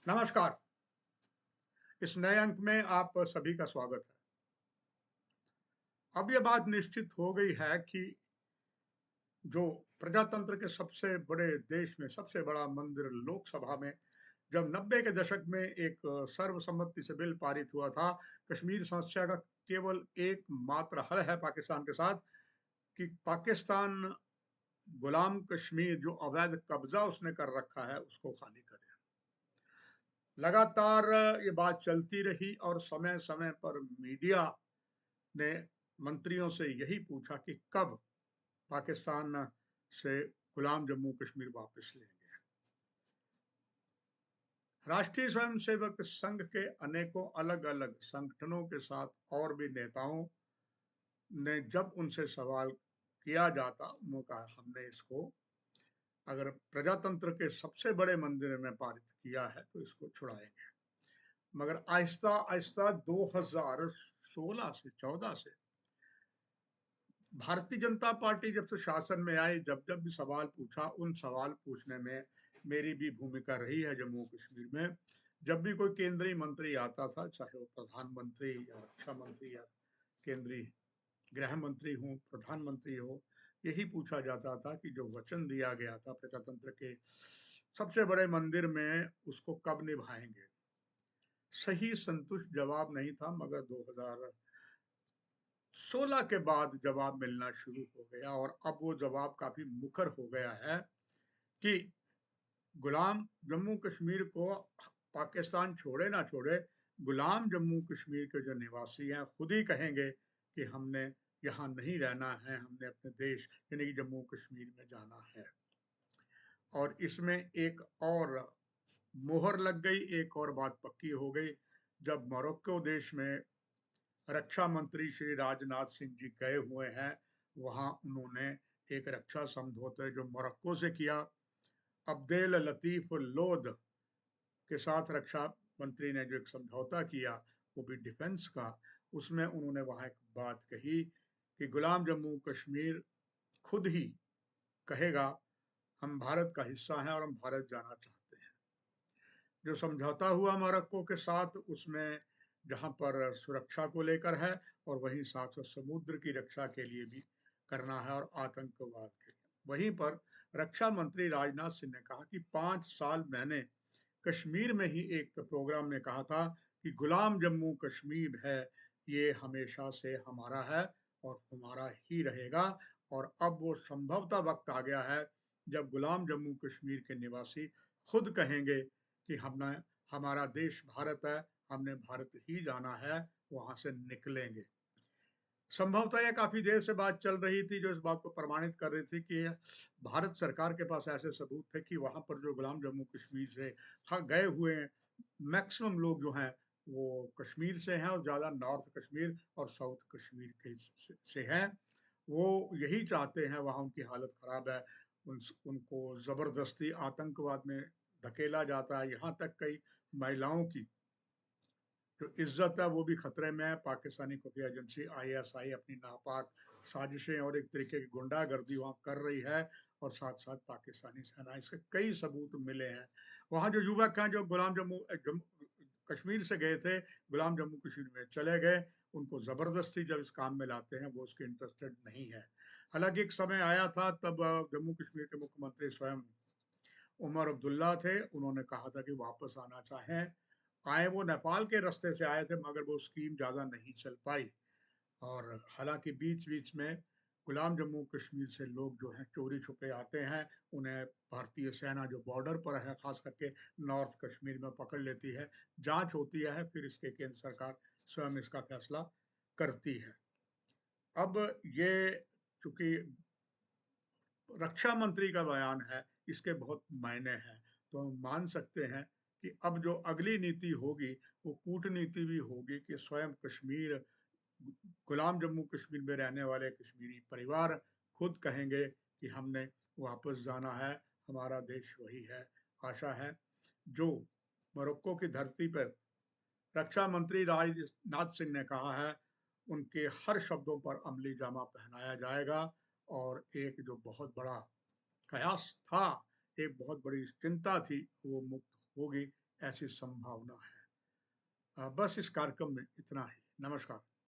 नमस्कार। इस नए अंक में आप सभी का स्वागत है। अब ये बात निश्चित हो गई है कि जो प्रजातंत्र के सबसे बड़े देश में सबसे बड़ा मंदिर लोकसभा में जब 90 के दशक में एक सर्वसम्मति से बिल पारित हुआ था, कश्मीर समस्या का केवल एकमात्र हल है पाकिस्तान के साथ कि पाकिस्तान गुलाम कश्मीर जो अवैध कब्जा उसने कर रखा है, उसको खाली करे। लगातार ये बात चलती रही और समय-समय पर मीडिया ने मंत्रियों से यही पूछा कि कब पाकिस्तान से गुलाम जम्मू कश्मीर वापस लेंगे। राष्ट्रीय स्वयंसेवक संघ के अनेकों अलग-अलग संगठनों के साथ और भी नेताओं ने जब उनसे सवाल किया जाता, उन्होंने कहा हमने इसको अगर प्रजातंत्र के सबसे बड़े मंदिर में पारित किया है तो इसको छुड़ाएंगे। मगर आहिस्ता-आहिस्ता 2016 से 14 से भारतीय जनता पार्टी जब से शासन में आई, जब भी सवाल पूछा, उन सवाल पूछने में मेरी भी भूमिका रही है जम्मू कश्मीर में। जब भी कोई केंद्रीय मंत्री आता था, चाहे वो प्रधानमंत्री या रक्षा मंत्री या केंद्रीय गृह मंत्री हो, प्रधानमंत्री हो, यही पूछा जाता था कि जो वचन दिया गया था प्रजातंत्र के सबसे बड़े मंदिर में, उसको कब निभाएंगे। सही संतुष्ट जवाब नहीं था, मगर 2016 के बाद जवाब मिलना शुरू हो गया और अब वो जवाब काफी मुखर हो गया है कि गुलाम जम्मू कश्मीर को पाकिस्तान छोड़े ना छोड़े, गुलाम जम्मू कश्मीर के जो निवासी हैं खुद ही कहेंगे कि हमने यहाँ नहीं रहना है, हमने अपने देश यानी कि जम्मू कश्मीर में जाना है। और इसमें एक और मोहर लग गई, एक और बात पक्की हो गई जब मोरक्को देश में रक्षा मंत्री श्री राजनाथ सिंह जी गए हुए हैं। वहां उन्होंने एक रक्षा समझौते जो मोरक्को से किया, अब्देल लतीफ लोद के साथ रक्षा मंत्री ने जो एक समझौता किया, वो भी डिफेंस का। उसमें उन्होंने वहां एक बात कही कि गुलाम जम्मू कश्मीर खुद ही कहेगा हम भारत का हिस्सा हैं और हम भारत जाना चाहते हैं। जो समझौता हुआ मोरक्को के साथ, उसमें जहां पर सुरक्षा को लेकर है और वहीं साथ में समुद्र की रक्षा के लिए भी करना है और आतंकवाद के लिए। वहीं पर रक्षा मंत्री राजनाथ सिंह ने कहा कि 5 साल मैंने कश्मीर में ही एक प्रोग्राम में कहा था कि गुलाम जम्मू कश्मीर है, ये हमेशा से हमारा है और हमारा ही रहेगा। और अब वो संभवतः वक्त आ गया है जब गुलाम जम्मू कश्मीर के निवासी खुद कहेंगे कि हमने हमारा देश भारत है, हमने भारत ही जाना है, वहां से निकलेंगे। संभवतः यह काफी देर से बात चल रही थी जो इस बात को प्रमाणित कर रही थी कि भारत सरकार के पास ऐसे सबूत थे कि वहां पर जो गुलाम जम्मू कश्मीर से गए हुए मैक्सिमम लोग जो हैं वो कश्मीर से हैं और ज्यादा नॉर्थ कश्मीर और साउथ कश्मीर के से हैं। वो यही चाहते हैं, वहां उनकी हालत खराब है, उनको जबरदस्ती आतंकवाद में धकेला जाता है। यहाँ तक कई महिलाओं की जो इज्जत है वो भी खतरे में है। पाकिस्तानी खुफिया एजेंसी आईएसआई अपनी नापाक साजिशें और एक तरीके की गुंडागर्दी वहाँ कर रही है और साथ साथ पाकिस्तानी सेना, इसके कई सबूत मिले हैं। वहाँ जो युवक हैं जो गुलाम कश्मीर से गए थे, गुलाम जम्मू कश्मीर में चले गए, उनको जबरदस्ती जब इस काम में लाते हैं वो उसके इंटरेस्टेड नहीं है। हालांकि एक समय आया था तब जम्मू कश्मीर के मुख्यमंत्री स्वयं उमर अब्दुल्ला थे, उन्होंने कहा था कि वापस आना चाहें। आए वो नेपाल के रास्ते से आए थे, मगर वो स्कीम ज़्यादा नहीं चल पाई। और हालांकि बीच-बीच में गुलाम जम्मू कश्मीर से लोग जो हैं चोरी छुपे आते हैं, उन्हें भारतीय सेना जो बॉर्डर पर है, खास करके नॉर्थ कश्मीर में पकड़ लेती है। जांच होती है, फिर इसके केंद्र सरकार स्वयं इसका फैसला करती है। अब ये चूंकि रक्षा मंत्री का बयान है, इसके बहुत मायने हैं, तो हम मान सकते हैं कि अब जो अगली नीति होगी वो कूटनीति भी होगी कि स्वयं कश्मीर गुलाम जम्मू कश्मीर में रहने वाले कश्मीरी परिवार खुद कहेंगे कि हमने वापस जाना है, हमारा देश वही है। आशा है जो मोरक्को की धरती पर रक्षा मंत्री राजनाथ सिंह ने कहा है, उनके हर शब्दों पर अमली जामा पहनाया जाएगा और एक जो बहुत बड़ा कयास था, एक बहुत बड़ी चिंता थी, वो मुक्त होगी। ऐसी संभावना है। बस इस कार्यक्रम में इतना ही। नमस्कार।